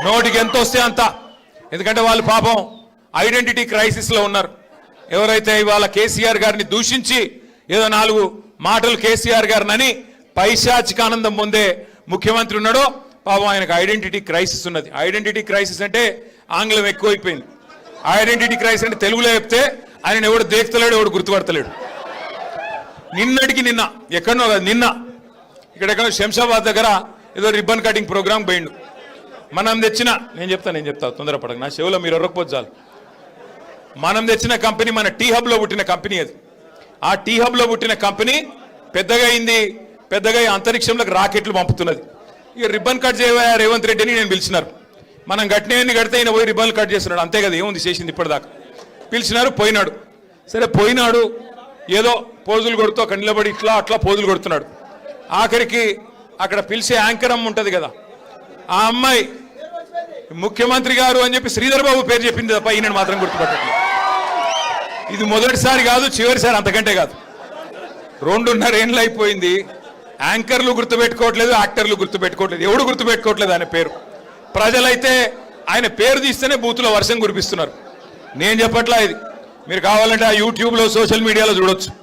నోటికి ఎంత వస్తే అంత. ఎందుకంటే వాళ్ళు పాపం ఐడెంటిటీ క్రైసిస్లో ఉన్నారు. ఎవరైతే ఇవాళ కేసీఆర్ గారిని దూషించి ఏదో 4 మాటలు కేసీఆర్ గారిని పైశాచిక ఆనందం పొందే ముఖ్యమంత్రి ఉన్నాడో పాపం ఆయనకు ఐడెంటిటీ క్రైసిస్ ఉన్నది. ఐడెంటిటీ క్రైసిస్ అంటే ఆంగ్లం ఎక్కువైపోయింది. ఐడెంటిటీ క్రైసిస్ అంటే తెలుగులో చెప్తే ఆయన ఎవడు దేక్తలేడు, ఎవడు గుర్తుపడతలేడు. నిన్నటికి నిన్న ఎక్కడనో నిన్న ఇక్కడెక్కడో శంషాబాద్ దగ్గర ఏదో రిబ్బన్ కటింగ్ ప్రోగ్రామ్ పోయిండు. మనం తెచ్చిన నేను చెప్తా తొందరపడక, నా చెవులో మీరు ఎర్రకపోతే చాలు. మనం తెచ్చిన కంపెనీ మన టీ హబ్లో పుట్టిన కంపెనీ అది. ఆ టీ హబ్లో పుట్టిన కంపెనీ పెద్దగా అయింది, పెద్దగా అంతరిక్షంలోకి రాకెట్లు పంపుతున్నది. ఇక రిబ్బన్ కట్ చేయవా రేవంత్ రెడ్డిని నేను పిలిచినారు. మనం గట్టినవన్నీ కడితే ఆయన పోయి రిబ్బన్లు కట్ చేస్తున్నాడు, అంతే కదా, ఏముంది చేసింది ఇప్పటిదాకా. పిలిచినారు, పోయినాడు. సరే పోయినాడు, ఏదో పోజులు కొడుతూ అక్కడ నిలబడి ఇట్లా అట్లా పోజులు కొడుతున్నాడు. ఆఖరికి అక్కడ పిలిచే యాంకర్ అమ్మ ఉంటుంది కదా, ఆ అమ్మాయి ముఖ్యమంత్రి గారు అని చెప్పి శ్రీధర్ బాబు పేరు చెప్పింది తప్ప ఈయన మాత్రం గుర్తుపట్టట్లేదు. ఇది మొదటిసారి కాదు, చివరిసారి అంతకంటే కాదు. 2.5 ఏళ్ళు అయిపోయింది. యాంకర్లు గుర్తుపెట్టుకోవట్లేదు, యాక్టర్లు గుర్తుపెట్టుకోవట్లేదు, ఎవడు గుర్తుపెట్టుకోవట్లేదు ఆయన పేరు. ప్రజలైతే ఆయన పేరు తీస్తేనే బూతులో వర్షం కురిపిస్తున్నారు. నేను చెప్పట్లా ఇది, మీరు కావాలంటే ఆ యూట్యూబ్లో సోషల్ మీడియాలో చూడొచ్చు.